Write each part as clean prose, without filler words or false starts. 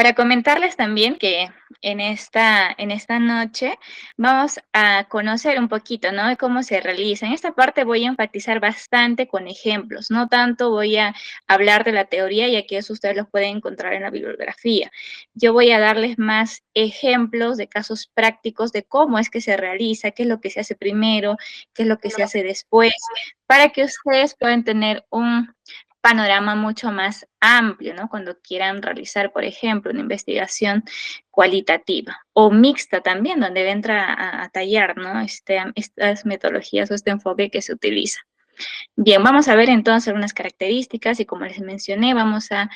Para comentarles también que en esta noche vamos a conocer un poquito, ¿no? De cómo se realiza. En esta parte voy a enfatizar bastante con ejemplos, no tanto voy a hablar de la teoría, ya que eso ustedes los pueden encontrar en la bibliografía. Yo voy a darles más ejemplos de casos prácticos de cómo es que se realiza, qué es lo que se hace primero, qué es lo que se hace después, para que ustedes puedan tener un panorama mucho más amplio, ¿no? Cuando quieran realizar, por ejemplo, una investigación cualitativa o mixta también, donde entra a tallar, ¿no? Estas metodologías o este enfoque que se utiliza. Bien, vamos a ver entonces algunas características y como les mencioné, vamos a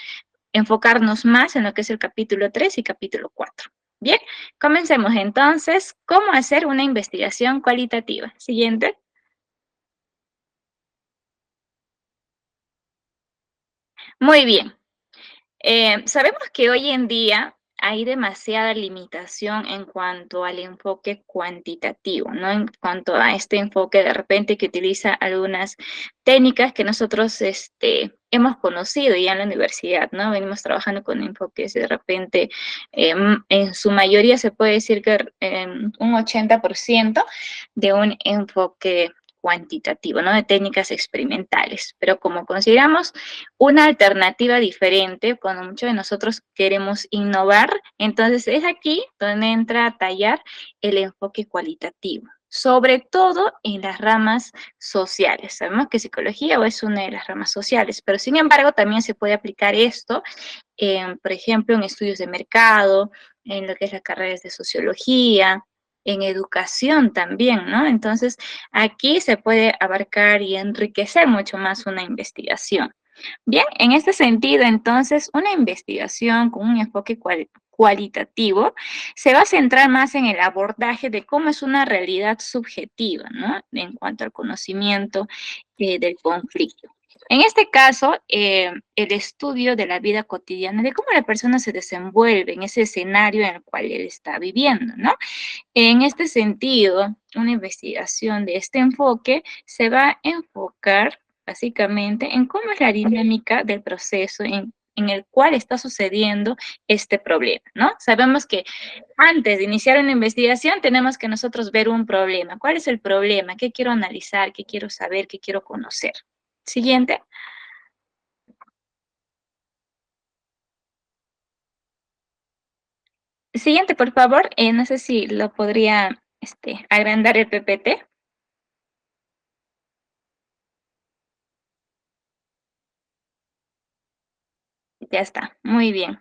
enfocarnos más en lo que es el capítulo 3 y capítulo 4. Bien, comencemos entonces. ¿Cómo hacer una investigación cualitativa? Siguiente. Muy bien. Sabemos que hoy en día hay demasiada limitación en cuanto al enfoque cuantitativo, ¿no? En cuanto a este enfoque de repente que utiliza algunas técnicas que nosotros hemos conocido ya en la universidad, ¿no? Venimos trabajando con enfoques de repente, en su mayoría se puede decir que un 80% de un enfoque cuantitativo, ¿no? De técnicas experimentales. Pero como consideramos una alternativa diferente cuando muchos de nosotros queremos innovar. Entonces es aquí donde entra a tallar el enfoque cualitativo, sobre todo en las ramas sociales. Sabemos que psicología es una de las ramas sociales, pero sin embargo también se puede aplicar esto, por ejemplo, en estudios de mercado, en lo que es las carreras de sociología, en educación también, ¿no? Entonces, aquí se puede abarcar y enriquecer mucho más una investigación. Bien, en este sentido, entonces, una investigación con un enfoque cualitativo se va a centrar más en el abordaje de cómo es una realidad subjetiva, ¿no? En cuanto al conocimiento del conflicto. En este caso, el estudio de la vida cotidiana, de cómo la persona se desenvuelve en ese escenario en el cual él está viviendo, ¿no? En este sentido, una investigación de este enfoque se va a enfocar básicamente en cómo es la dinámica del proceso en el cual está sucediendo este problema, ¿no? Sabemos que antes de iniciar una investigación tenemos que nosotros ver un problema. ¿Cuál es el problema? ¿Qué quiero analizar? ¿Qué quiero saber? ¿Qué quiero conocer? Siguiente. Siguiente, por favor. No sé si lo podría agrandar el PPT. Ya está. Muy bien.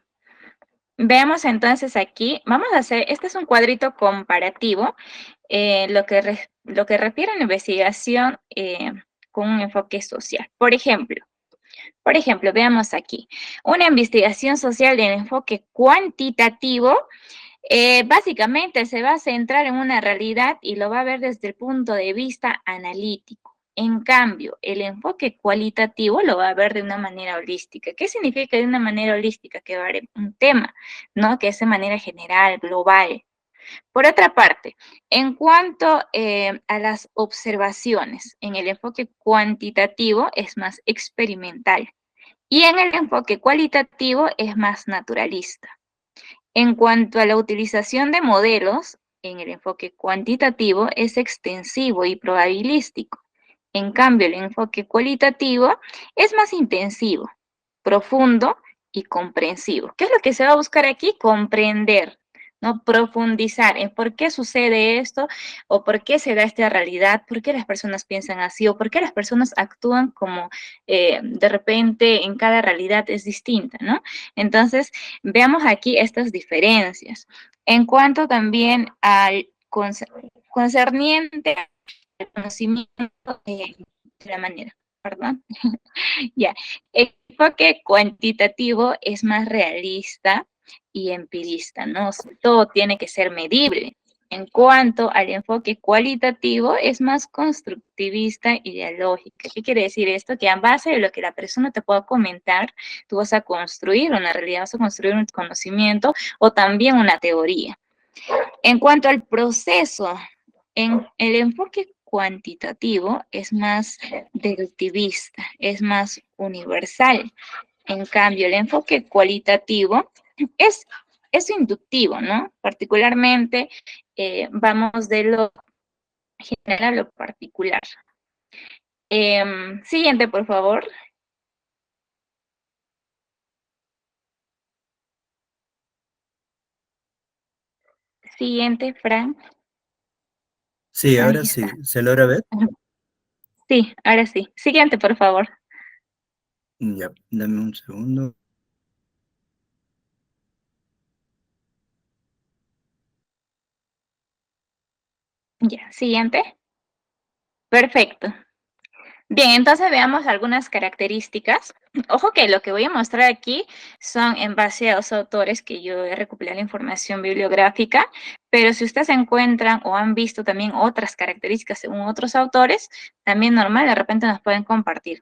Veamos entonces aquí, vamos a hacer, este es un cuadrito comparativo, lo que refiere a la investigación con un enfoque social. Por ejemplo, veamos aquí, una investigación social de enfoque cuantitativo básicamente se va a centrar en una realidad y lo va a ver desde el punto de vista analítico. En cambio, el enfoque cualitativo lo va a ver de una manera holística. ¿Qué significa de una manera holística? Que va a ver un tema, ¿no? Que es de manera general, global. Por otra parte, en cuanto a las observaciones, en el enfoque cuantitativo es más experimental y en el enfoque cualitativo es más naturalista. En cuanto a la utilización de modelos, en el enfoque cuantitativo es extensivo y probabilístico. En cambio, el enfoque cualitativo es más intensivo, profundo y comprensivo. ¿Qué es lo que se va a buscar aquí? Comprender, ¿no? Profundizar en por qué sucede esto o por qué se da esta realidad, por qué las personas piensan así o por qué las personas actúan como de repente en cada realidad es distinta, ¿no? Entonces, veamos aquí estas diferencias. En cuanto también al concerniente al conocimiento de la manera, perdón. Ya, el enfoque cuantitativo es más realista y empirista, ¿no? O sea, todo tiene que ser medible. En cuanto al enfoque cualitativo, es más constructivista y dialógico. ¿Qué quiere decir esto? Que a base de lo que la persona te pueda comentar, tú vas a construir una realidad, vas a construir un conocimiento o también una teoría. En cuanto al proceso, en el enfoque cuantitativo es más deductivista, es más universal. En cambio, el enfoque cualitativo es, es inductivo, ¿no? Particularmente vamos de lo general a lo particular. Siguiente, por favor. Siguiente, Fran. Sí, Ahí ahora está. sí. ¿Se logra ver? Sí, ahora sí. Siguiente, por favor. Ya, dame un segundo. Ya, siguiente. Perfecto. Bien, entonces veamos algunas características. Ojo que lo que voy a mostrar aquí son en base a los autores que yo he recopilado la información bibliográfica, pero si ustedes encuentran o han visto también otras características según otros autores, también normal, de repente nos pueden compartir.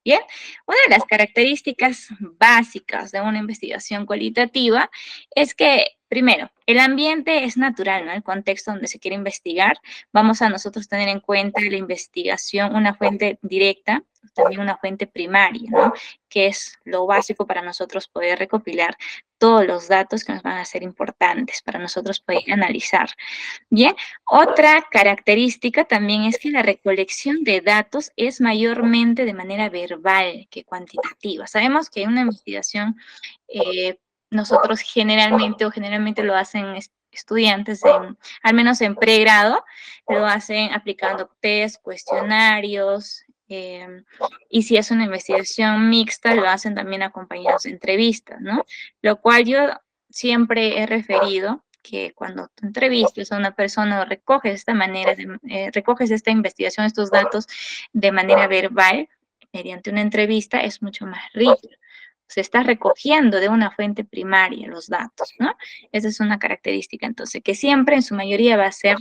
Bien, una de las características básicas de una investigación cualitativa es que, primero, el ambiente es natural, ¿no? El contexto donde se quiere investigar. Vamos a nosotros tener en cuenta la investigación, una fuente directa, también una fuente primaria, ¿no? Que es lo básico para nosotros poder recopilar todos los datos que nos van a ser importantes para nosotros poder analizar. Bien, otra característica también es que la recolección de datos es mayormente de manera verbal que cuantitativa. Sabemos que en una investigación eh, nosotros generalmente lo hacen estudiantes, al menos en pregrado, lo hacen aplicando test, cuestionarios, y si es una investigación mixta, lo hacen también acompañados de entrevistas, ¿no? Lo cual yo siempre he referido que cuando tú entrevistas a una persona o recoges esta investigación, estos datos de manera verbal, mediante una entrevista, es mucho más rico. Se está recogiendo de una fuente primaria los datos, ¿no? Esa es una característica, entonces, que siempre en su mayoría va a ser,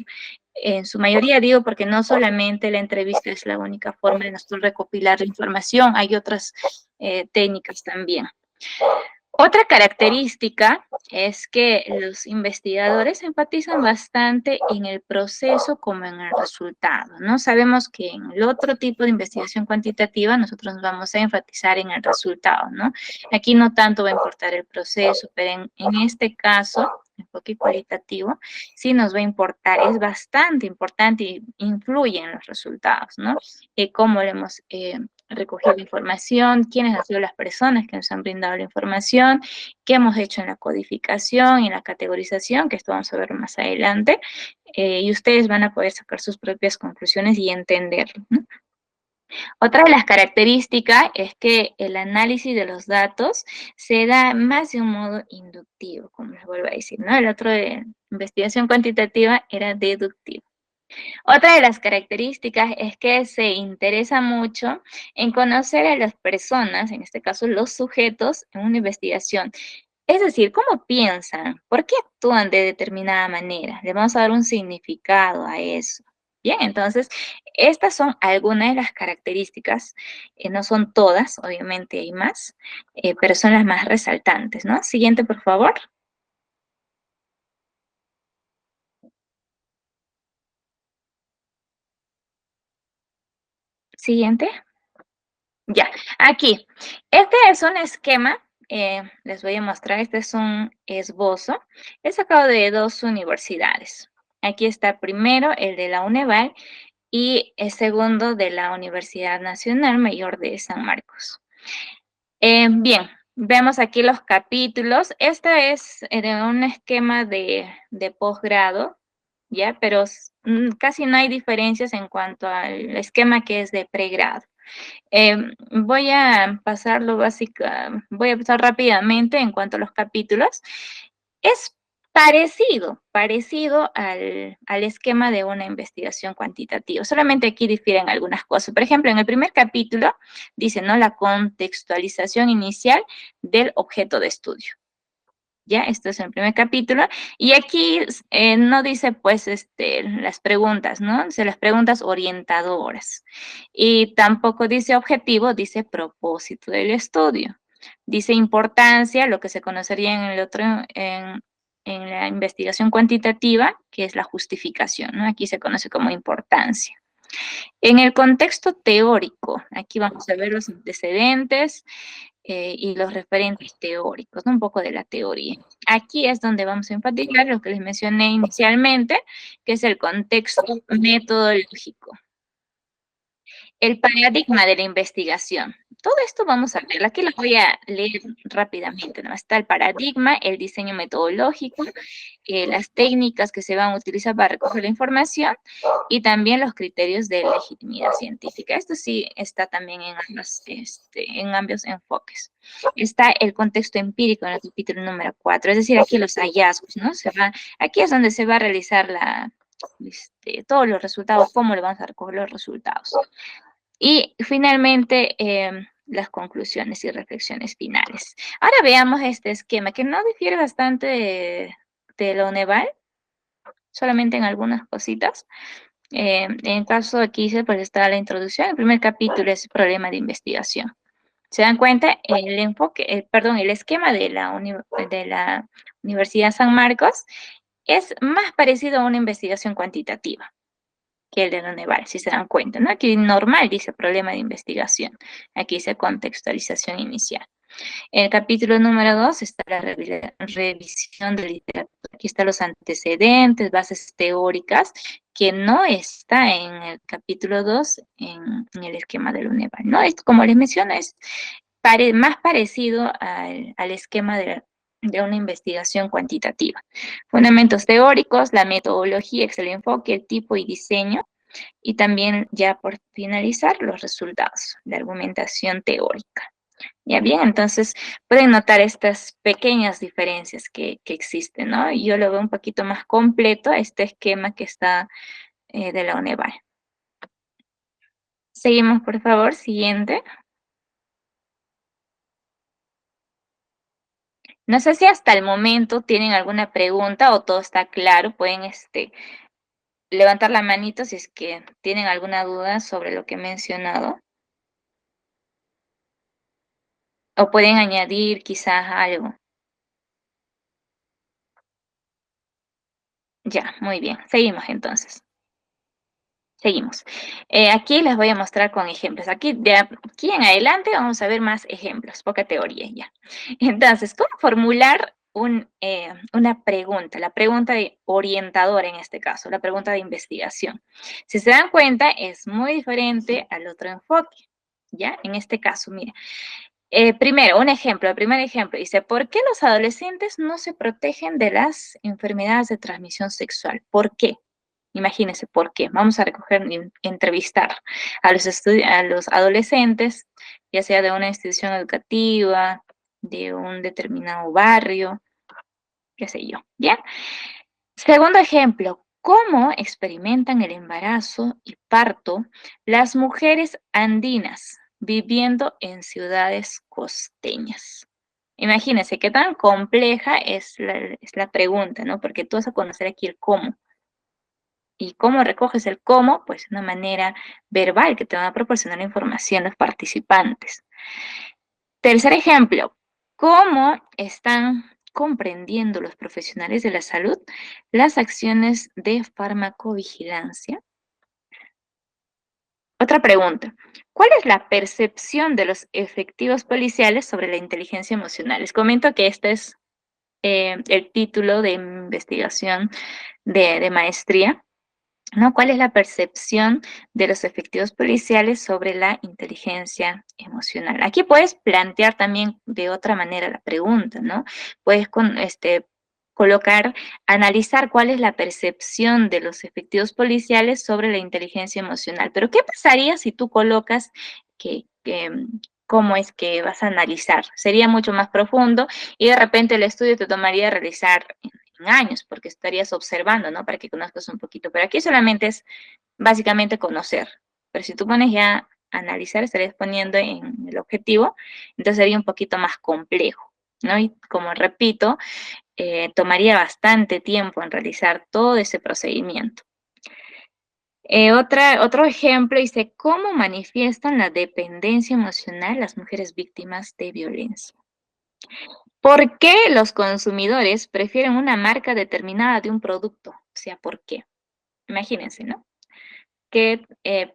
en su mayoría digo porque no solamente la entrevista es la única forma de nosotros recopilar la información, hay otras técnicas también. Otra característica es que los investigadores enfatizan bastante en el proceso como en el resultado, ¿no? Sabemos que en el otro tipo de investigación cuantitativa nosotros nos vamos a enfatizar en el resultado, ¿no? Aquí no tanto va a importar el proceso, pero en este caso, enfoque cualitativo, sí nos va a importar, es bastante importante y influye en los resultados, ¿no? Cómo le hemos recogido la información, quiénes han sido las personas que nos han brindado la información, qué hemos hecho en la codificación y en la categorización, que esto vamos a ver más adelante, y ustedes van a poder sacar sus propias conclusiones y entenderlo, ¿no? Otra de las características es que el análisis de los datos se da más de un modo inductivo, como les vuelvo a decir, ¿no? El otro de investigación cuantitativa era deductivo. Otra de las características es que se interesa mucho en conocer a las personas, en este caso los sujetos, en una investigación. Es decir, cómo piensan, por qué actúan de determinada manera. Le vamos a dar un significado a eso. Bien, entonces, estas son algunas de las características, no son todas, obviamente hay más, pero son las más resaltantes, ¿no? Siguiente, por favor. Siguiente. Ya, aquí. Este es un esquema, les voy a mostrar, este es un esbozo. He sacado de dos universidades. Aquí está primero el de la UNEVAL y el segundo de la Universidad Nacional Mayor de San Marcos. Bien, vemos aquí los capítulos. Este es de un esquema de posgrado, ¿ya? Pero casi no hay diferencias en cuanto al esquema que es de pregrado. Voy a pasarlo voy a pasar rápidamente en cuanto a los capítulos. Es parecido al esquema de una investigación cuantitativa, solamente aquí difieren algunas cosas. Por ejemplo, en el primer capítulo dice, ¿no? La contextualización inicial del objeto de estudio. ¿Ya? Esto es el primer capítulo. Y aquí no dice, pues, las preguntas, ¿no? Dice las preguntas orientadoras. Y tampoco dice objetivo, dice propósito del estudio. Dice importancia, lo que se conocería en el otro, en la investigación cuantitativa, que es la justificación, ¿no? Aquí se conoce como importancia. En el contexto teórico, aquí vamos a ver los antecedentes, y los referentes teóricos, ¿no? Un poco de la teoría. Aquí es donde vamos a enfatizar lo que les mencioné inicialmente, que es el contexto metodológico. El paradigma de la investigación. Todo esto vamos a ver. Aquí lo voy a leer rápidamente, ¿no? Está el paradigma, el diseño metodológico, las técnicas que se van a utilizar para recoger la información y también los criterios de legitimidad científica. Esto sí está también en ambos enfoques. Está el contexto empírico en el capítulo número 4, es decir, aquí los hallazgos, ¿no? Aquí es donde se va a realizar todos los resultados, cómo le vamos a recoger los resultados. Y finalmente, las conclusiones y reflexiones finales. Ahora veamos este esquema, que no difiere bastante de lo Neval, solamente en algunas cositas. En caso aquí pues está la introducción. El primer capítulo es problema de investigación. ¿Se dan cuenta? El enfoque, el esquema de de la Universidad San Marcos es más parecido a una investigación cuantitativa que el de Doneval, si se dan cuenta, ¿no? Aquí normal dice problema de investigación, aquí dice contextualización inicial. En el capítulo número 2 está la revisión de literatura. Aquí están los antecedentes, bases teóricas, que no está en el capítulo 2 en el esquema del UNEVAL, ¿no? Esto, como les menciono, es más parecido al esquema de una investigación cuantitativa. Fundamentos teóricos, la metodología, el enfoque, el tipo y diseño, y también ya por finalizar los resultados de argumentación teórica. Ya bien, entonces pueden notar estas pequeñas diferencias que existen, ¿no? Yo lo veo un poquito más completo este esquema que está de la UNEVAL. Seguimos, por favor, siguiente. No sé si hasta el momento tienen alguna pregunta o todo está claro. Pueden levantar la manito si es que tienen alguna duda sobre lo que he mencionado. O pueden añadir quizás algo. Ya, muy bien. Seguimos entonces. Seguimos. Aquí les voy a mostrar con ejemplos. Aquí en adelante vamos a ver más ejemplos, poca teoría ya. Entonces, ¿cómo formular una pregunta? La pregunta de orientador en este caso, la pregunta de investigación. Si se dan cuenta, es muy diferente al otro enfoque. ¿Ya? En este caso, mira. Primero, un ejemplo, el primer ejemplo dice, ¿por qué los adolescentes no se protegen de las enfermedades de transmisión sexual? ¿Por qué? Imagínense por qué. Vamos a recoger, entrevistar a los adolescentes, ya sea de una institución educativa, de un determinado barrio, qué sé yo. ¿Bien? Segundo ejemplo, ¿cómo experimentan el embarazo y parto las mujeres andinas viviendo en ciudades costeñas? Imagínense qué tan compleja es la pregunta, ¿no? Porque tú vas a conocer aquí el cómo. ¿Y cómo recoges el cómo? Pues de una manera verbal que te van a proporcionar la información los participantes. Tercer ejemplo, ¿cómo están comprendiendo los profesionales de la salud las acciones de farmacovigilancia? Otra pregunta, ¿cuál es la percepción de los efectivos policiales sobre la inteligencia emocional? Les comento que este es el título de investigación de maestría. ¿No? ¿Cuál es la percepción de los efectivos policiales sobre la inteligencia emocional? Aquí puedes plantear también de otra manera la pregunta, ¿no? Puedes colocar, analizar cuál es la percepción de los efectivos policiales sobre la inteligencia emocional. Pero ¿qué pasaría si tú colocas cómo es que vas a analizar? Sería mucho más profundo y de repente el estudio te tomaría realizar en años, porque estarías observando, ¿no? Para que conozcas un poquito. Pero aquí solamente es básicamente conocer. Pero si tú pones ya analizar, estarías poniendo en el objetivo, entonces sería un poquito más complejo, ¿no? Y como repito, tomaría bastante tiempo en realizar todo ese procedimiento. Otro ejemplo dice, ¿cómo manifiestan la dependencia emocional las mujeres víctimas de violencia? ¿Por qué los consumidores prefieren una marca determinada de un producto? O sea, ¿por qué? Imagínense, ¿no? ¿Qué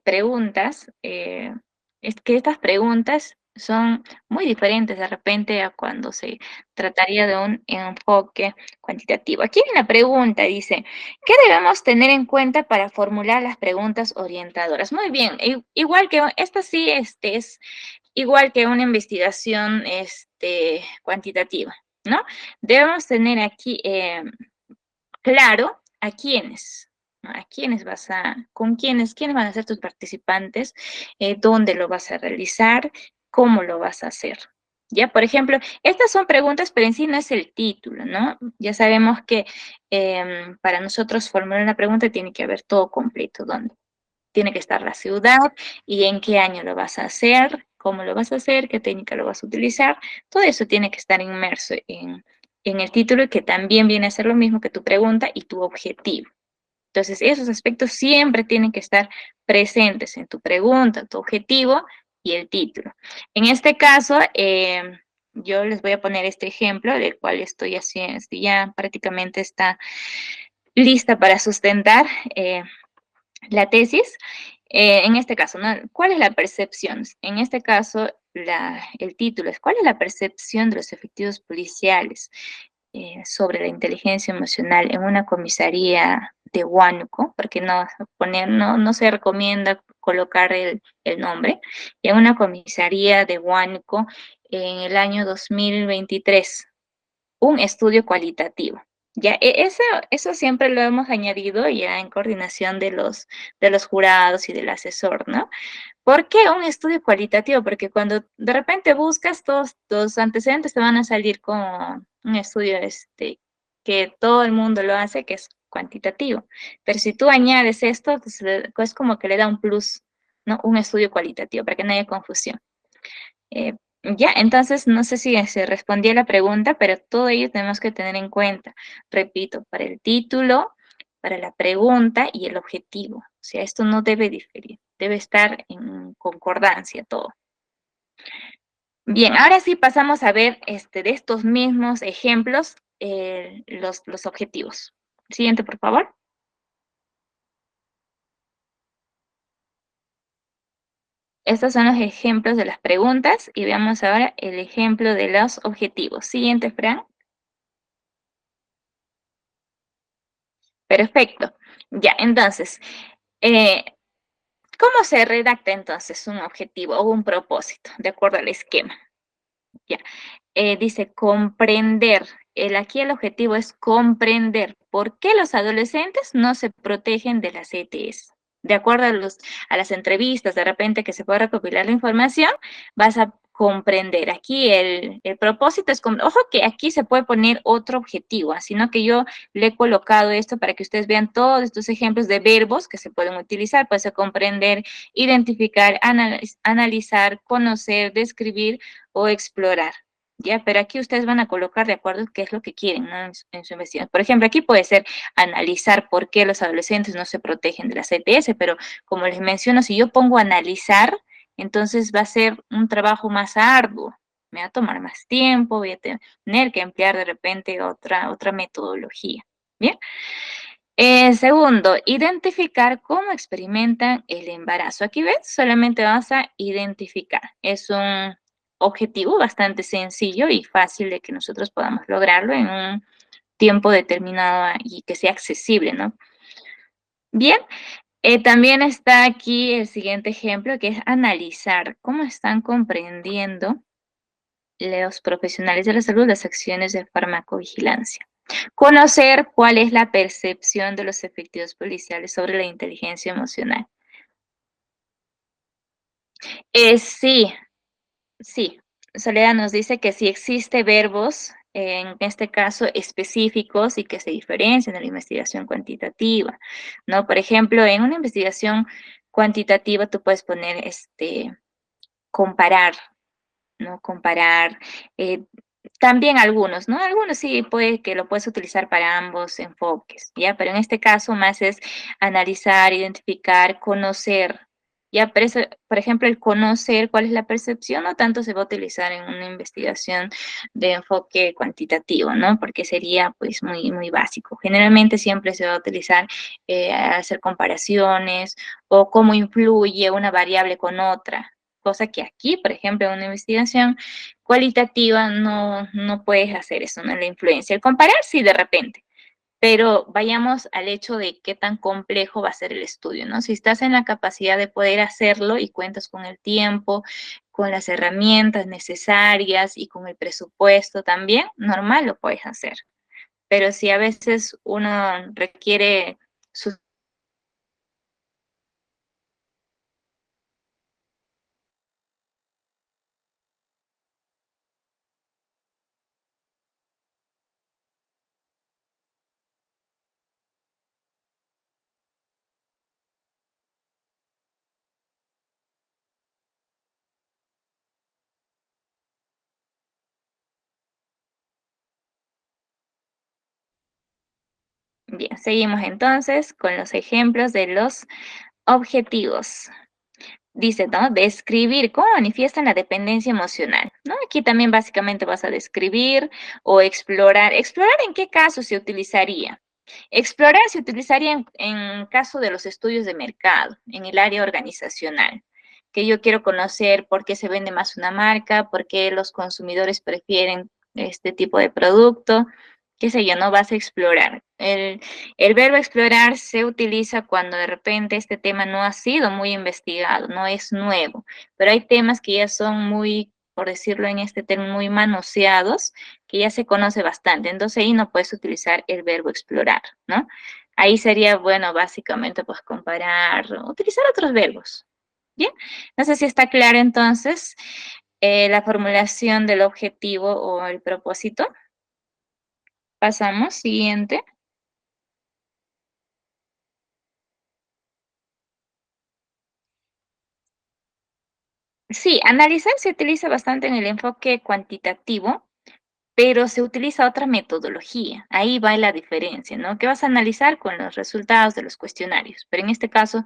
preguntas? Es que estas preguntas Son muy diferentes de repente a cuando se trataría de un enfoque cuantitativo. Aquí en la pregunta dice, ¿qué debemos tener en cuenta para formular las preguntas orientadoras? Muy bien, igual que esta sí es igual que una investigación cuantitativa, ¿no? Debemos tener aquí claro a quiénes, ¿no? A quiénes con quiénes van a ser tus participantes, dónde lo vas a realizar, cómo lo vas a hacer. Ya, por ejemplo, estas son preguntas, pero en sí no es el título, ¿no? Ya sabemos que para nosotros formular una pregunta tiene que haber todo completo, ¿dónde? Tiene que estar la ciudad y en qué año lo vas a hacer, cómo lo vas a hacer, qué técnica lo vas a utilizar. Todo eso tiene que estar inmerso en el título, que también viene a ser lo mismo que tu pregunta y tu objetivo. Entonces, esos aspectos siempre tienen que estar presentes en tu pregunta, tu objetivo y el título. En este caso, yo les voy a poner este ejemplo, del cual estoy haciendo, ya prácticamente está lista para sustentar. La tesis, en este caso, ¿no? ¿Cuál es la percepción? En este caso, el título es ¿cuál es la percepción de los efectivos policiales sobre la inteligencia emocional en una comisaría de Huánuco? Porque no se recomienda colocar el nombre, en una comisaría de Huánuco en el año 2023, un estudio cualitativo. Ya, eso siempre lo hemos añadido ya en coordinación de los jurados y del asesor, ¿no? ¿Por qué un estudio cualitativo? Porque cuando de repente buscas, todos tus antecedentes te van a salir con un estudio que todo el mundo lo hace, que es cuantitativo. Pero si tú añades esto, pues, es como que le da un plus, ¿no? Un estudio cualitativo, para que no haya confusión. Ya, entonces no sé si se respondió la pregunta, pero todo ello tenemos que tener en cuenta. Repito, para el título, para la pregunta y el objetivo. O sea, esto no debe diferir, debe estar en concordancia todo. Bien, ahora sí pasamos a ver de estos mismos ejemplos los objetivos. Siguiente, por favor. Estos son los ejemplos de las preguntas y veamos ahora el ejemplo de los objetivos. Siguiente, Fran. Perfecto. Ya, entonces, eh, ¿cómo se redacta entonces un objetivo o un propósito de acuerdo al esquema? Ya. Dice comprender. Aquí el objetivo es comprender por qué los adolescentes no se protegen de las ETS. De acuerdo a las entrevistas, de repente que se puede recopilar la información, vas a comprender. Aquí el propósito es, ojo que aquí se puede poner otro objetivo, sino que yo le he colocado esto para que ustedes vean todos estos ejemplos de verbos que se pueden utilizar. Puede ser comprender, identificar, analizar, conocer, describir o explorar. Ya, pero aquí ustedes van a colocar de acuerdo qué es lo que quieren, ¿no? En su investigación. Por ejemplo, aquí puede ser analizar por qué los adolescentes no se protegen de la CTS, pero como les menciono, si yo pongo analizar, entonces va a ser un trabajo más arduo. Me va a tomar más tiempo, voy a tener que emplear de repente otra metodología. Bien. Segundo, identificar cómo experimentan el embarazo. Aquí ves, solamente vas a identificar. Es un objetivo bastante sencillo y fácil de que nosotros podamos lograrlo en un tiempo determinado y que sea accesible, ¿no? Bien, también está aquí el siguiente ejemplo, que es analizar cómo están comprendiendo los profesionales de la salud las acciones de farmacovigilancia. Conocer cuál es la percepción de los efectivos policiales sobre la inteligencia emocional. Sí, sí. Soledad nos dice que si existe verbos, en este caso específicos y que se diferencian de la investigación cuantitativa, ¿no? Por ejemplo, en una investigación cuantitativa tú puedes poner comparar, ¿no? Comparar, también algunos, ¿no? Algunos sí puede que lo puedes utilizar para ambos enfoques, ¿ya? Pero en este caso más es analizar, identificar, conocer, ¿ya? Pero eso, por ejemplo, el conocer cuál es la percepción, no tanto se va a utilizar en una investigación de enfoque cuantitativo, ¿no? Porque sería pues muy, muy básico. Generalmente siempre se va a utilizar hacer comparaciones o cómo influye una variable con otra, cosa que aquí, por ejemplo, en una investigación cualitativa no puedes hacer eso, ¿no? La influencia. El comparar sí de repente, pero vayamos al hecho de qué tan complejo va a ser el estudio, ¿no? Si estás en la capacidad de poder hacerlo y cuentas con el tiempo, con las herramientas necesarias y con el presupuesto también, normal lo puedes hacer. Pero si a veces uno requiere sus... Bien, seguimos entonces con los ejemplos de los objetivos. Dice, ¿no? Describir cómo manifiestan la dependencia emocional, ¿no? Aquí también básicamente vas a describir o explorar. Explorar en qué caso se utilizaría. Explorar se utilizaría en caso de los estudios de mercado, en el área organizacional, que yo quiero conocer por qué se vende más una marca, por qué los consumidores prefieren este tipo de producto, qué sé yo, no vas a explorar. El verbo explorar se utiliza cuando de repente este tema no ha sido muy investigado, no es nuevo, pero hay temas que ya son muy, por decirlo en este término, muy manoseados, que ya se conoce bastante. Entonces ahí no puedes utilizar el verbo explorar, ¿no? Ahí sería, bueno, básicamente pues comparar, utilizar otros verbos. Bien, no sé si está claro entonces la formulación del objetivo o el propósito. Pasamos, siguiente. Sí, analizar se utiliza bastante en el enfoque cuantitativo, pero se utiliza otra metodología. Ahí va la diferencia, ¿no? Que vas a analizar con los resultados de los cuestionarios. Pero en este caso,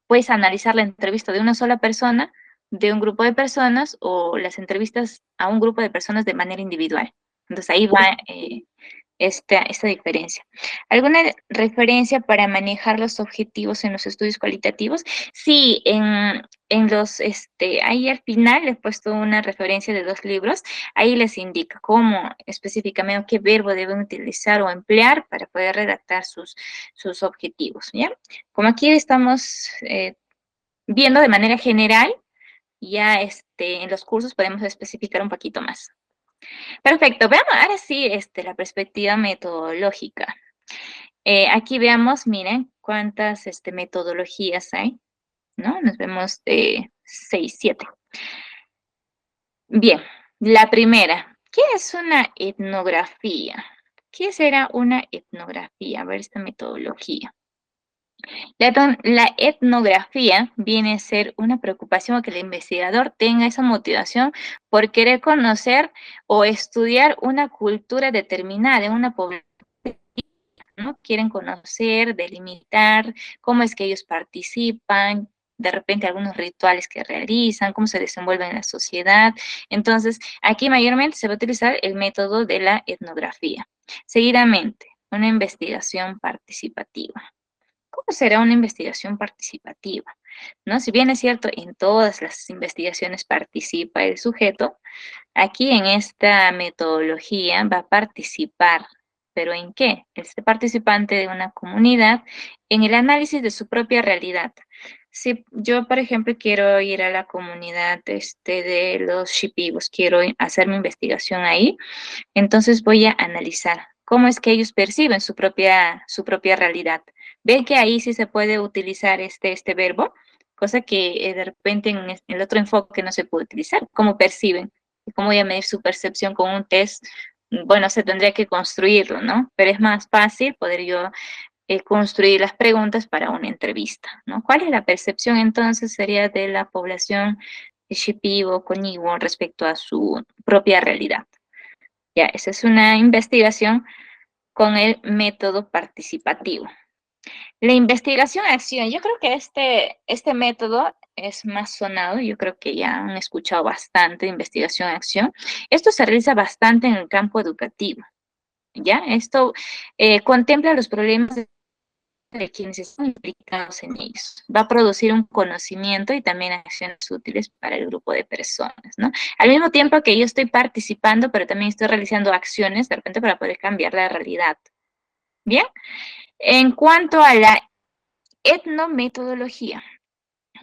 puedes analizar la entrevista de una sola persona, de un grupo de personas o las entrevistas a un grupo de personas de manera individual. Entonces ahí va esta diferencia. ¿Alguna referencia para manejar los objetivos en los estudios cualitativos? Sí, en los, ahí al final les he puesto una referencia de 2 libros, ahí les indica cómo específicamente qué verbo deben utilizar o emplear para poder redactar sus objetivos, ¿ya? Como aquí estamos viendo de manera general, ya en los cursos podemos especificar un poquito más. Perfecto, veamos ahora sí la perspectiva metodológica. Aquí veamos, miren, cuántas metodologías hay, ¿no? Nos vemos 6, 7. Bien, la primera, ¿qué es una etnografía? ¿Qué será una etnografía? A ver esta metodología. La etnografía viene a ser una preocupación que el investigador tenga esa motivación por querer conocer o estudiar una cultura determinada en una población, ¿no? Quieren conocer, delimitar cómo es que ellos participan, de repente algunos rituales que realizan, cómo se desenvuelven en la sociedad. Entonces, aquí mayormente se va a utilizar el método de la etnografía. Seguidamente, una investigación participativa. ¿Cómo será una investigación participativa? ¿No? Si bien es cierto, en todas las investigaciones participa el sujeto, aquí en esta metodología va a participar, ¿pero en qué? Este participante de una comunidad en el análisis de su propia realidad. Si yo, por ejemplo, quiero ir a la comunidad de los Shipibos, quiero hacer mi investigación ahí, entonces voy a analizar cómo es que ellos perciben su propia realidad. Ven que ahí sí se puede utilizar este verbo, cosa que de repente en el otro enfoque no se puede utilizar. ¿Cómo perciben? ¿Y cómo voy a medir su percepción con un test? Bueno, se tendría que construirlo, ¿no? Pero es más fácil poder yo construir las preguntas para una entrevista, ¿no? ¿Cuál es la percepción entonces sería de la población Shipibo, Coñigo respecto a su propia realidad? Ya, esa es una investigación con el método participativo. La investigación-acción, yo creo que este método es más sonado, yo creo que ya han escuchado bastante de investigación-acción. Esto se realiza bastante en el campo educativo, ¿ya? Esto contempla los problemas de quienes están implicados en ellos. Va a producir un conocimiento y también acciones útiles para el grupo de personas, ¿no? Al mismo tiempo que yo estoy participando, pero también estoy realizando acciones de repente para poder cambiar la realidad. Bien, en cuanto a la etnometodología,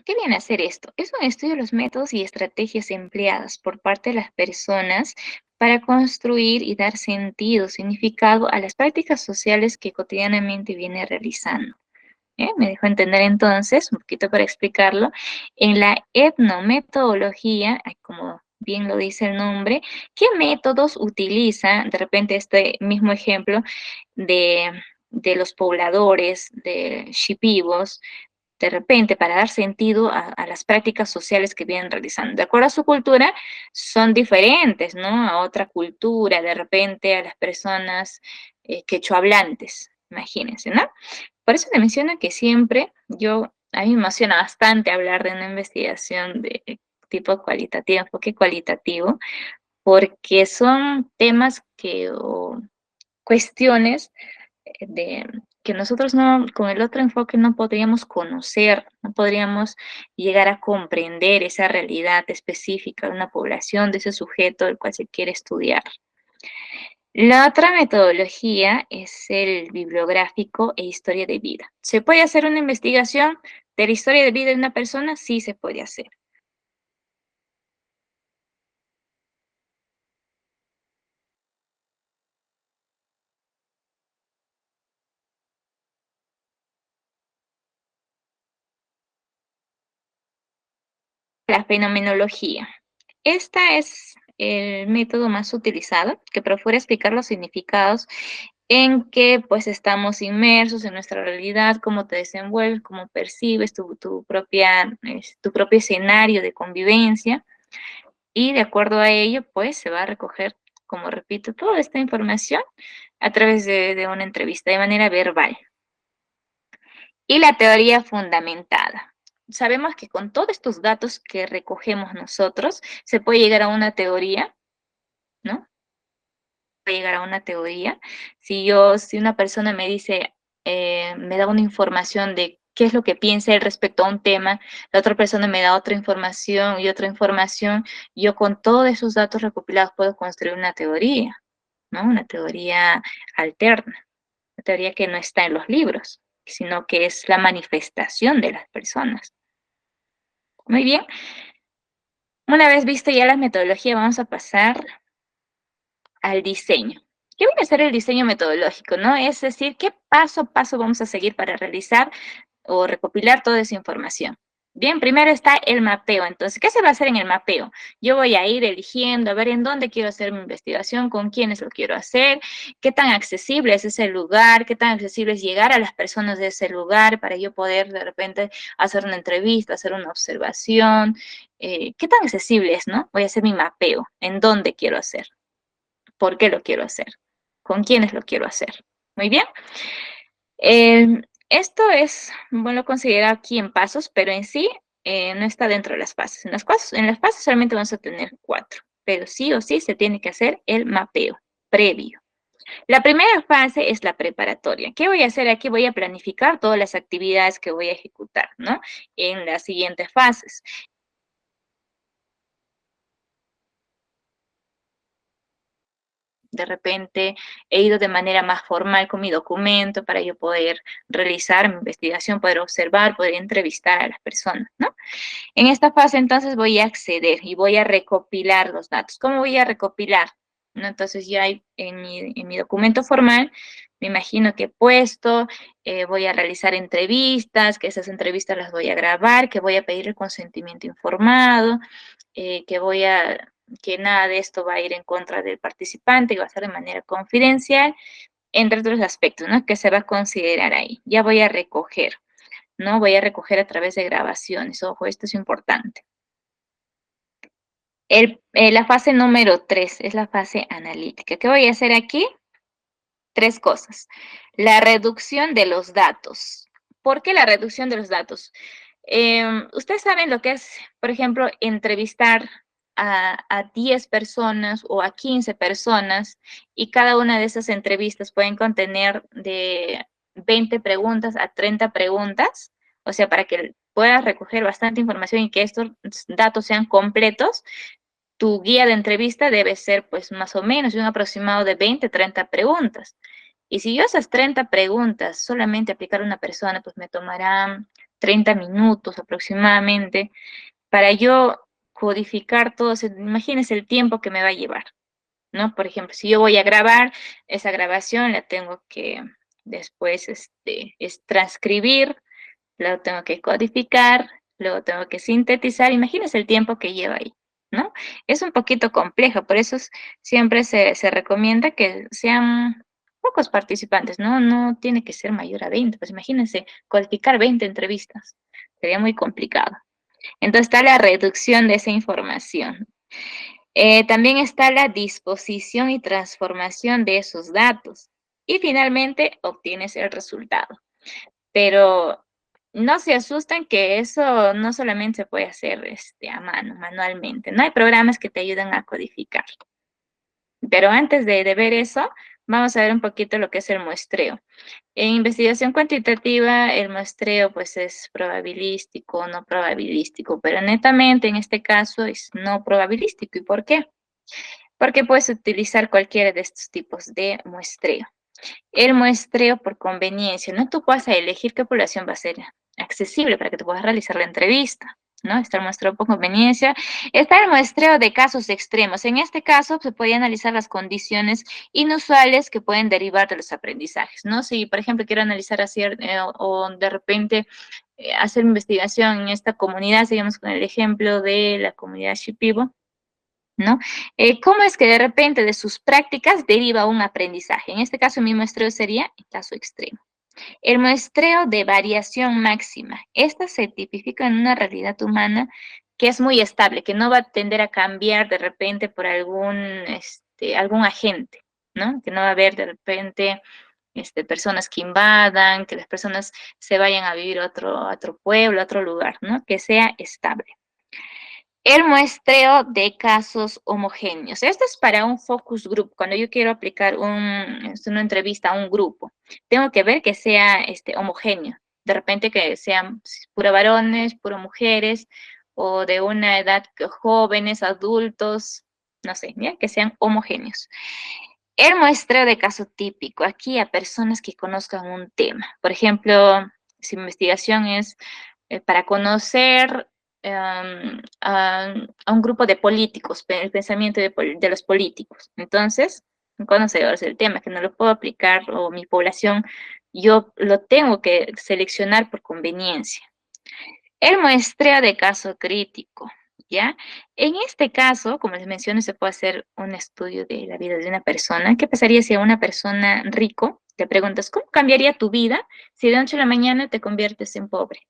¿qué viene a hacer esto? Es un estudio de los métodos y estrategias empleadas por parte de las personas para construir y dar sentido, significado a las prácticas sociales que cotidianamente viene realizando. Me dejó entender entonces, un poquito para explicarlo, en la etnometodología, como bien lo dice el nombre, ¿qué métodos utiliza, de repente este mismo ejemplo de los pobladores, de Shipibos, de repente para dar sentido a las prácticas sociales que vienen realizando? De acuerdo a su cultura, son diferentes, ¿no? A otra cultura, de repente a las personas quechohablantes, imagínense, ¿no? Por eso le menciono que siempre a mí me emociona bastante hablar de una investigación de tipo cualitativo, enfoque cualitativo, porque son temas o cuestiones que nosotros no, con el otro enfoque no podríamos conocer, no podríamos llegar a comprender esa realidad específica de una población, de ese sujeto del cual se quiere estudiar. La otra metodología es el bibliográfico e historia de vida. ¿Se puede hacer una investigación de la historia de vida de una persona? Sí se puede hacer. La fenomenología. Esta es el método más utilizado, que procura explicar los significados en que pues estamos inmersos en nuestra realidad, cómo te desenvuelves, cómo percibes tu propio escenario de convivencia, y de acuerdo a ello pues se va a recoger, como repito, toda esta información a través de una entrevista de manera verbal. Y la teoría fundamentada. Sabemos que con todos estos datos que recogemos nosotros, se puede llegar a una teoría, ¿no? Puede llegar a una teoría. Si una persona me dice, me da una información de qué es lo que piensa él respecto a un tema, la otra persona me da otra información y otra información, yo con todos esos datos recopilados puedo construir una teoría, ¿no? Una teoría alterna, una teoría que no está en los libros, sino que es la manifestación de las personas. Muy bien. Una vez visto ya la metodología, vamos a pasar al diseño. ¿Qué viene a ser el diseño metodológico, no? Es decir, ¿qué paso a paso vamos a seguir para realizar o recopilar toda esa información? Bien, primero está el mapeo. Entonces, ¿qué se va a hacer en el mapeo? Yo voy a ir eligiendo, a ver en dónde quiero hacer mi investigación, con quiénes lo quiero hacer, qué tan accesible es ese lugar, qué tan accesible es llegar a las personas de ese lugar para yo poder de repente hacer una entrevista, hacer una observación. ¿Qué tan accesible es, no? Voy a hacer mi mapeo. ¿En dónde quiero hacer? ¿Por qué lo quiero hacer? ¿Con quiénes lo quiero hacer? Muy bien. Esto es, bueno, lo considerado aquí en pasos, pero en sí no está dentro de las fases. En las fases solamente vamos a tener 4, pero sí o sí se tiene que hacer el mapeo previo. La primera fase es la preparatoria. ¿Qué voy a hacer aquí? Voy a planificar todas las actividades que voy a ejecutar, ¿no? En las siguientes fases. De repente he ido de manera más formal con mi documento para yo poder realizar mi investigación, poder observar, poder entrevistar a las personas, ¿no? En esta fase entonces voy a acceder y voy a recopilar los datos. ¿Cómo voy a recopilar? ¿No? Entonces ya en mi documento formal, me imagino que he puesto, voy a realizar entrevistas, que esas entrevistas las voy a grabar, que voy a pedir el consentimiento informado, que nada de esto va a ir en contra del participante, que va a ser de manera confidencial, entre otros aspectos, ¿no? Que se va a considerar ahí. Ya voy a recoger, ¿no? Voy a recoger a través de grabaciones. Ojo, esto es importante. La fase número 3 es la fase analítica. ¿Qué voy a hacer aquí? 3 cosas. La reducción de los datos. ¿Por qué la reducción de los datos? Ustedes saben lo que es, por ejemplo, entrevistar a 10 personas o a 15 personas y cada una de esas entrevistas pueden contener de 20 preguntas a 30 preguntas, o sea, para que puedas recoger bastante información y que estos datos sean completos, tu guía de entrevista debe ser pues más o menos un aproximado de 20, 30 preguntas. Y si yo esas 30 preguntas solamente aplicar a una persona, pues me tomarán 30 minutos aproximadamente para yo codificar todo. Imagínense el tiempo que me va a llevar, ¿no? Por ejemplo, si yo voy a grabar, esa grabación la tengo que después es transcribir, luego tengo que codificar, luego tengo que sintetizar. Imagínense el tiempo que lleva ahí, ¿no? Es un poquito complejo, por eso siempre se recomienda que sean pocos participantes, ¿no? No tiene que ser mayor a 20, pues imagínense codificar 20 entrevistas, sería muy complicado. Entonces está la reducción de esa información. También está la disposición y transformación de esos datos. Y finalmente obtienes el resultado. Pero no se asusten que eso no solamente se puede hacer a mano, manualmente, ¿no? Hay programas que te ayudan a codificar. Pero antes de ver eso, vamos a ver un poquito lo que es el muestreo. En investigación cuantitativa, el muestreo pues es probabilístico, no probabilístico, pero netamente en este caso es no probabilístico. ¿Y por qué? Porque puedes utilizar cualquiera de estos tipos de muestreo. El muestreo por conveniencia, no tú puedes elegir qué población va a ser accesible para que te puedas realizar la entrevista, ¿no? Está el muestreo por conveniencia. Está el muestreo de casos extremos. En este caso se puede analizar las condiciones inusuales que pueden derivar de los aprendizajes, ¿no? Si, por ejemplo, quiero analizar o de repente hacer investigación en esta comunidad, seguimos con el ejemplo de la comunidad Shipibo, ¿no? ¿Cómo es que de repente de sus prácticas deriva un aprendizaje? En este caso, mi muestreo sería el caso extremo. El muestreo de variación máxima. Esta se tipifica en una realidad humana que es muy estable, que no va a tender a cambiar de repente por algún agente, ¿no? Que no va a haber de repente personas que invadan, que las personas se vayan a vivir a otro pueblo, a otro lugar, ¿no? Que sea estable. El muestreo de casos homogéneos. Esto es para un focus group. Cuando yo quiero aplicar una entrevista a un grupo, tengo que ver que sea homogéneo. De repente que sean puro varones, puro mujeres, o de una edad jóvenes, adultos, no sé, ¿ya? Que sean homogéneos. El muestreo de caso típico. Aquí a personas que conozcan un tema. Por ejemplo, si mi investigación es para conocer a un grupo de políticos, el pensamiento de los políticos. Entonces, conocedores del tema, que no lo puedo aplicar, o mi población, yo lo tengo que seleccionar por conveniencia. El muestreo de caso crítico, ¿ya? En este caso, como les mencioné, se puede hacer un estudio de la vida de una persona. ¿Qué pasaría si a una persona rico te preguntas, ¿cómo cambiaría tu vida si de noche a la mañana te conviertes en pobre?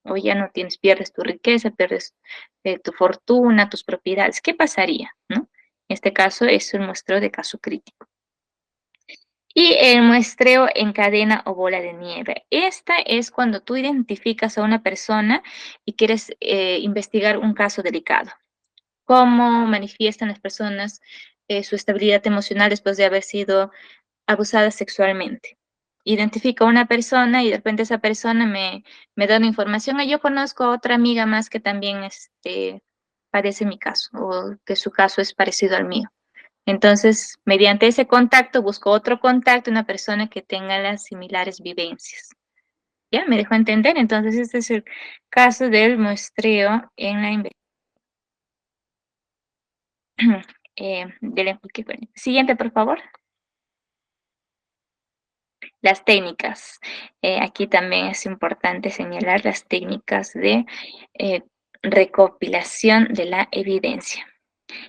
O ya no tienes, pierdes tu riqueza, pierdes tu fortuna, tus propiedades. ¿Qué pasaría, no? En este caso es un muestreo de caso crítico. Y el muestreo en cadena o bola de nieve. Esta es cuando tú identificas a una persona y quieres investigar un caso delicado. ¿Cómo manifiestan las personas su estabilidad emocional después de haber sido abusada sexualmente? Identifico a una persona y de repente esa persona me da una información. Yo conozco a otra amiga más que también padece mi caso o que su caso es parecido al mío. Entonces, mediante ese contacto, busco otro contacto, una persona que tenga las similares vivencias. ¿Ya? ¿Me dejó entender? Entonces, este es el caso del muestreo en la investigación. Del enfoque. Siguiente, por favor. Las técnicas. Aquí también es importante señalar las técnicas de eh, recopilación de la evidencia.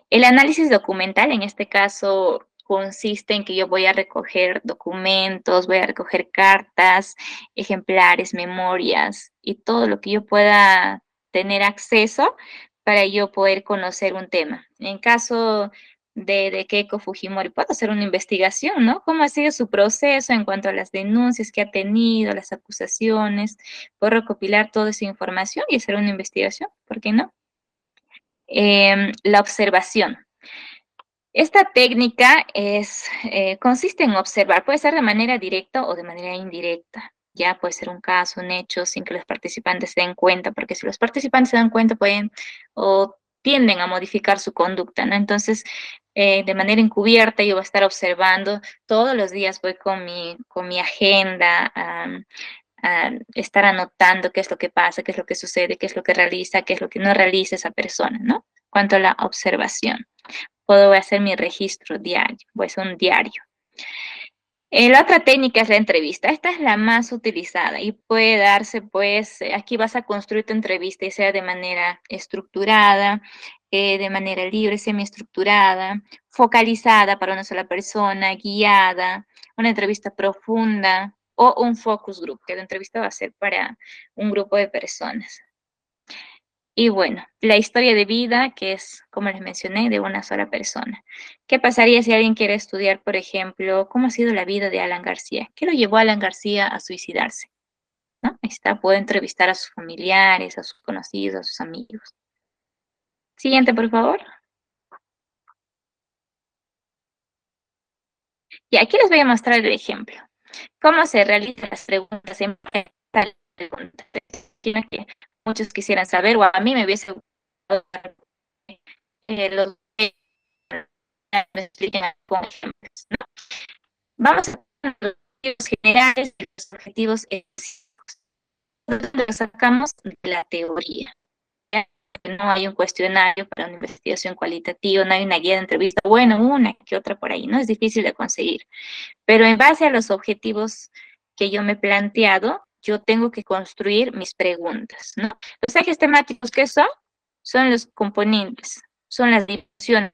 El análisis documental, en este caso, consiste en que yo voy a recoger documentos, voy a recoger cartas, ejemplares, memorias y todo lo que yo pueda tener acceso para yo poder conocer un tema. En caso de Keiko Fujimori, puedo hacer una investigación, ¿no? ¿Cómo ha sido su proceso en cuanto a las denuncias que ha tenido, las acusaciones? Puedo recopilar toda esa información y hacer una investigación, ¿por qué no? La observación. Esta técnica consiste en observar, puede ser de manera directa o de manera indirecta. Ya puede ser un caso, un hecho, sin que los participantes se den cuenta, porque si los participantes se dan cuenta, pueden o tienden a modificar su conducta, ¿no? Entonces, de manera encubierta, yo voy a estar observando todos los días, voy con mi agenda a estar anotando qué es lo que pasa, qué es lo que sucede, qué es lo que realiza, qué es lo que no realiza esa persona, ¿no? Cuanto a la observación. Puedo hacer mi registro diario, pues un diario. La otra técnica es la entrevista. Esta es la más utilizada y puede darse, pues, aquí vas a construir tu entrevista y sea de manera estructurada, de manera libre, semiestructurada, focalizada para una sola persona, guiada, una entrevista profunda o un focus group, que la entrevista va a ser para un grupo de personas. Y bueno, la historia de vida, que es, como les mencioné, de una sola persona. ¿Qué pasaría si alguien quiere estudiar, por ejemplo, cómo ha sido la vida de Alan García? ¿Qué lo llevó a Alan García a suicidarse? ¿No? Ahí está, puedo entrevistar a sus familiares, a sus conocidos, a sus amigos. Siguiente, por favor. Y aquí les voy a mostrar el ejemplo. ¿Cómo se realizan las preguntas en tal pregunta? Quiero que muchos quisieran saber, o a mí me hubiese gustado los me expliquen con ejemplos, ¿no? Vamos a ver los objetivos generales y los objetivos específicos. Los sacamos de la teoría. ¿Ya? No hay un cuestionario para una investigación cualitativa, no hay una guía de entrevista, bueno, una que otra por ahí, no es difícil de conseguir. Pero en base a los objetivos que yo me he planteado, yo tengo que construir mis preguntas, ¿no? Los ejes temáticos, ¿qué son? Son los componentes, son las dimensiones,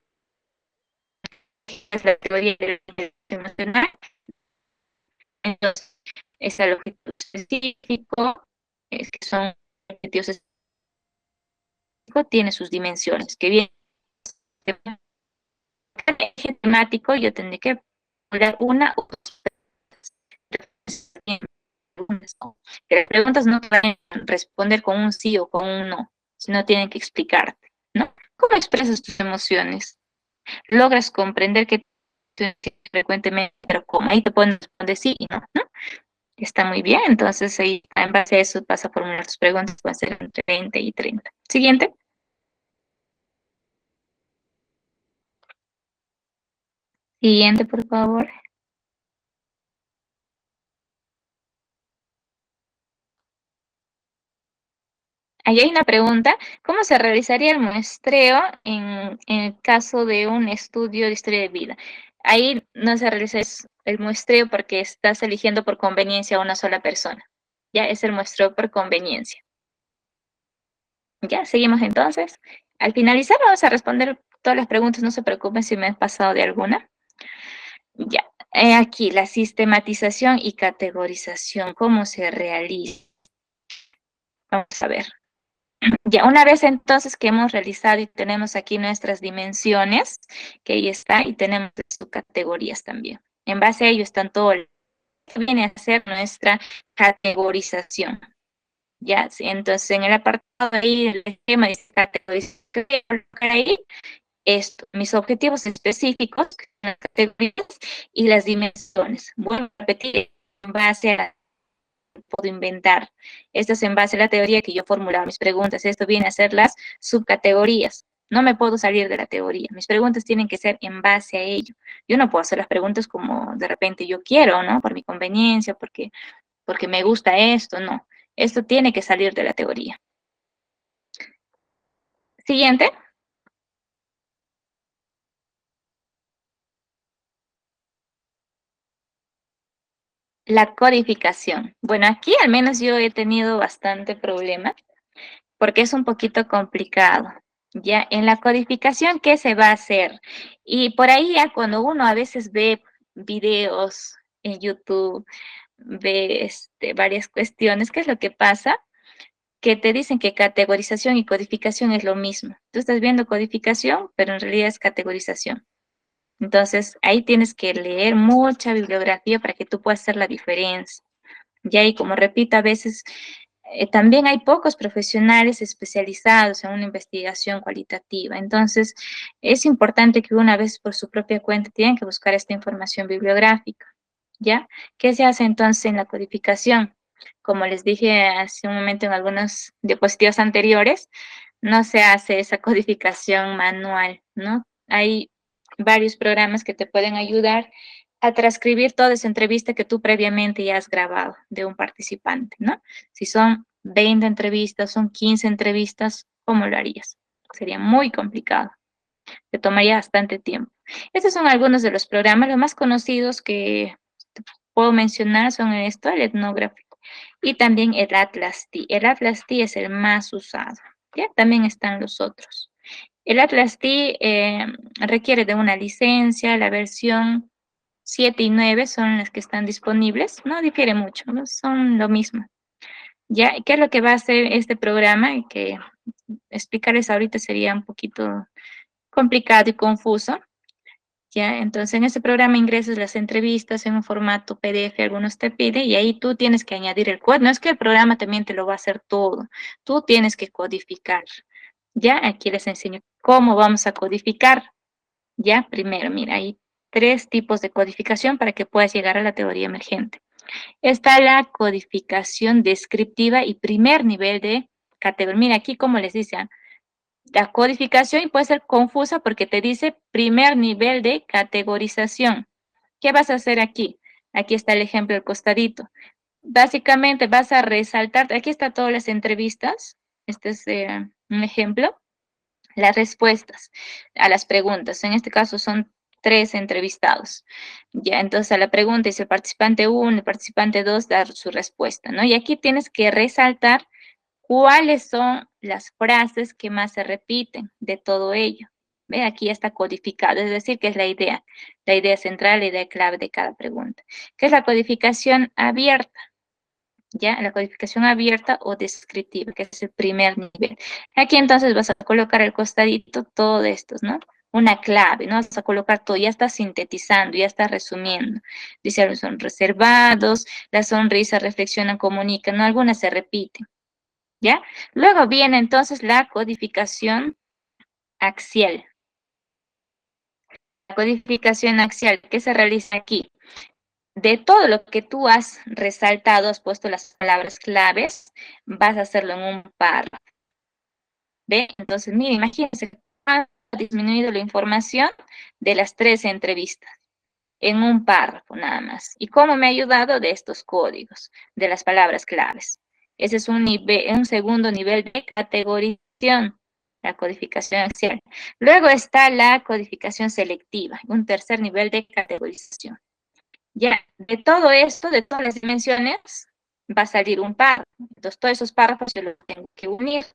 es la teoría del emocional. Entonces, es el objetivo específico, es que son objetivos específicos, tiene sus dimensiones, que bien, de cada eje temático yo tendré que hablar una o dos preguntas, ¿no? Que las preguntas no pueden responder con un sí o con un no, sino tienen que explicarte, ¿no? ¿Cómo expresas tus emociones? ¿Logras comprender que tú frecuentemente, pero cómo? Ahí te pueden responder sí y no, ¿no? Está muy bien, entonces ahí en base a eso vas a formular tus preguntas, va a ser entre 20 y 30. Siguiente. Siguiente, por favor. Ahí hay una pregunta, ¿cómo se realizaría el muestreo en el caso de un estudio de historia de vida? Ahí no se realiza el muestreo porque estás eligiendo por conveniencia a una sola persona. Ya es el muestreo por conveniencia. Ya, seguimos entonces. Al finalizar vamos a responder todas las preguntas, no se preocupen si me he pasado de alguna. Ya, aquí la sistematización y categorización, ¿cómo se realiza? Vamos a ver. Ya, una vez entonces que hemos realizado y tenemos aquí nuestras dimensiones, que ahí está, y tenemos sus categorías también. En base a ello están todo lo que viene a ser nuestra categorización. Ya, sí, entonces en el apartado ahí del esquema dice categorización, ¿qué voy a colocar ahí? Esto, mis objetivos específicos, las categorías y las dimensiones. Vuelvo a repetir, en base a puedo inventar. Esto es en base a la teoría que yo formulaba mis preguntas. Esto viene a ser las subcategorías. No me puedo salir de la teoría. Mis preguntas tienen que ser en base a ello. Yo no puedo hacer las preguntas como de repente yo quiero, ¿no? Por mi conveniencia, porque me gusta esto, no. Esto tiene que salir de la teoría. Siguiente. La codificación. Bueno, aquí al menos yo he tenido bastante problema porque es un poquito complicado. Ya en la codificación, ¿qué se va a hacer? Y por ahí ya cuando uno a veces ve videos en YouTube, ve varias cuestiones, ¿qué es lo que pasa? Que te dicen que categorización y codificación es lo mismo. Tú estás viendo codificación, pero en realidad es categorización. Entonces, ahí tienes que leer mucha bibliografía para que tú puedas hacer la diferencia. Ya, y como repito, a veces también hay pocos profesionales especializados en una investigación cualitativa. Entonces, es importante que una vez por su propia cuenta tienen que buscar esta información bibliográfica, ¿ya? ¿Qué se hace entonces en la codificación? Como les dije hace un momento en algunas diapositivas anteriores, no se hace esa codificación manual, ¿no? Hay varios programas que te pueden ayudar a transcribir toda esa entrevista que tú previamente ya has grabado de un participante, ¿no? Si son 20 entrevistas, son 15 entrevistas, ¿cómo lo harías? Sería muy complicado, te tomaría bastante tiempo. Estos son algunos de los programas, los más conocidos que puedo mencionar son esto, el etnográfico, y también el Atlas T. El Atlas T es el más usado, ¿ya? También están los otros. El Atlas T requiere de una licencia, la versión 7 y 9 son las que están disponibles, no difiere mucho, ¿no? Son lo mismo. ¿Ya? ¿Qué es lo que va a hacer este programa? Y que explicarles ahorita sería un poquito complicado y confuso. ¿Ya? Entonces, en este programa ingresas las entrevistas en un formato PDF, algunos te piden, y ahí tú tienes que añadir el código. No es que el programa también te lo va a hacer todo, tú tienes que codificar. ¿Ya? Aquí les enseño cómo vamos a codificar. ¿Ya? Primero, mira, hay 3 tipos de codificación para que puedas llegar a la teoría emergente. Está la codificación descriptiva y primer nivel de categoría. Mira, aquí como les dice, la codificación puede ser confusa porque te dice primer nivel de categorización. ¿Qué vas a hacer aquí? Aquí está el ejemplo del costadito. Básicamente vas a resaltar, aquí está todas las entrevistas, este es un ejemplo, las respuestas a las preguntas. En este caso son 3 entrevistados. Ya, entonces a la pregunta dice el participante 1, el participante 2 da su respuesta, ¿no? Y aquí tienes que resaltar cuáles son las frases que más se repiten de todo ello. Ve, aquí ya está codificado, es decir, que es la idea central, la idea clave de cada pregunta. ¿Qué es la codificación abierta? ¿Ya? La codificación abierta o descriptiva, que es el primer nivel. Aquí entonces vas a colocar al costadito todo estos, ¿no? Una clave, ¿no? Vas a colocar todo, ya está sintetizando, ya está resumiendo. Dice, son reservados, la sonrisa, reflexionan, comunican, ¿no? Algunas se repiten, ¿ya? Luego viene entonces la codificación axial. La codificación axial, ¿qué se realiza aquí? De todo lo que tú has resaltado, has puesto las palabras claves, vas a hacerlo en un párrafo. ¿Ve? Entonces, mira, imagínense, ha disminuido la información de las 3 entrevistas en un párrafo nada más. ¿Y cómo me ha ayudado? De estos códigos, de las palabras claves. Ese es un segundo nivel de categorización, la codificación axial. Luego está la codificación selectiva, un tercer nivel de categorización. Ya, de todo esto, de todas las dimensiones, va a salir un párrafo. Entonces, todos esos párrafos yo los tengo que unir.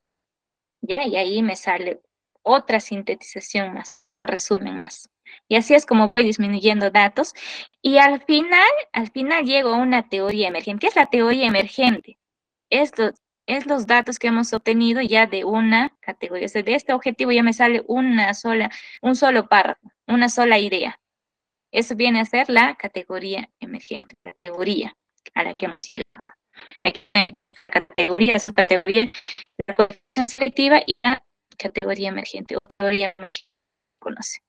¿Ya? Y ahí me sale otra sintetización más, resumen más. Y así es como voy disminuyendo datos. Y al final llego a una teoría emergente. ¿Qué es la teoría emergente? Es los datos que hemos obtenido ya de una categoría. O sea, de este objetivo ya me sale un solo párrafo, una sola idea. Eso viene a ser la categoría emergente, la teoría a la que hemos llegado. Aquí hay categoría, subcategoría, la codificación selectiva y la categoría emergente o teoría emergente, conoce.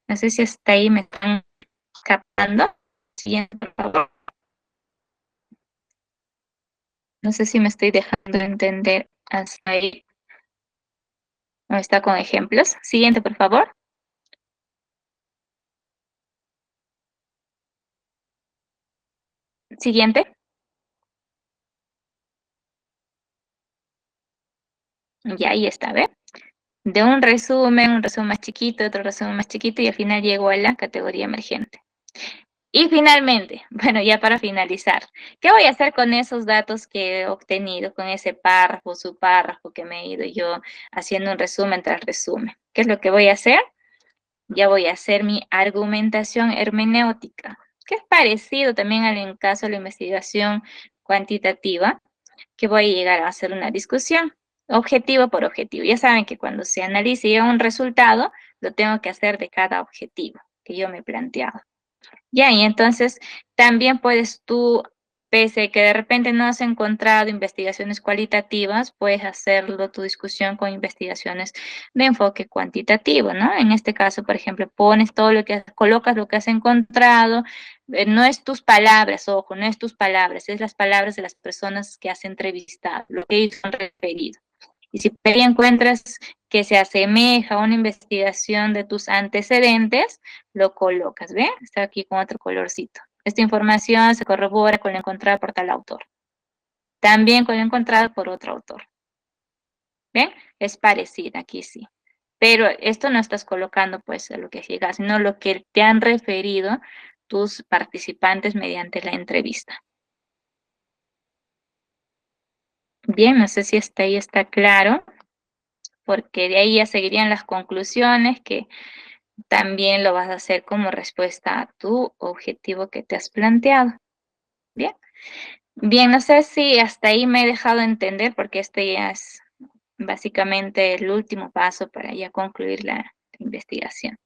No sé si hasta ahí me están captando. Siguiente, por favor. No sé si me estoy dejando entender hasta ahí. ¿O está con ejemplos? Siguiente, por favor. Siguiente. Ya ahí está, ¿ve? De un resumen más chiquito, otro resumen más chiquito y al final llego a la categoría emergente. Y finalmente, bueno, ya para finalizar, ¿qué voy a hacer con esos datos que he obtenido, con ese párrafo, subpárrafo que me he ido yo haciendo un resumen tras resumen? ¿Qué es lo que voy a hacer? Ya voy a hacer mi argumentación hermenéutica, que es parecido también al caso de la investigación cuantitativa, que voy a llegar a hacer una discusión, objetivo por objetivo. Ya saben que cuando se analice un resultado, lo tengo que hacer de cada objetivo que yo me he planteado. Ya, y entonces también puedes tú Pese a que de repente no has encontrado investigaciones cualitativas, puedes hacerlo tu discusión con investigaciones de enfoque cuantitativo, ¿no? En este caso, por ejemplo, pones todo lo que colocas lo que has encontrado, no es tus palabras, ojo, no es tus palabras, es las palabras de las personas que has entrevistado, lo que ellos han referido. Y si por ahí encuentras que se asemeja a una investigación de tus antecedentes, lo colocas, ¿ven? Está aquí con otro colorcito. Esta información se corrobora con la encontrada por tal autor. También con la encontrada por otro autor. ¿Ven? Es parecida, aquí sí. Pero esto no estás colocando pues a lo que llegas, sino lo que te han referido tus participantes mediante la entrevista. Bien, no sé si hasta ahí está claro, porque de ahí ya seguirían las conclusiones que también lo vas a hacer como respuesta a tu objetivo que te has planteado. Bien. Bien, no sé si hasta ahí me he dejado entender, porque este ya es básicamente el último paso para ya concluir la investigación.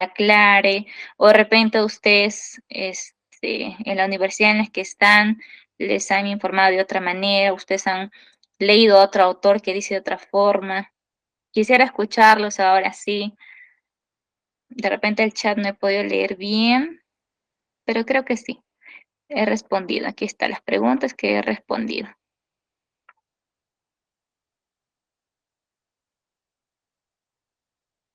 Aclare, o de repente ustedes en la universidad en la que están les han informado de otra manera, ustedes han leído a otro autor que dice de otra forma. Quisiera escucharlos ahora sí. De repente el chat no he podido leer bien, pero creo que sí. He respondido. Aquí están las preguntas que he respondido.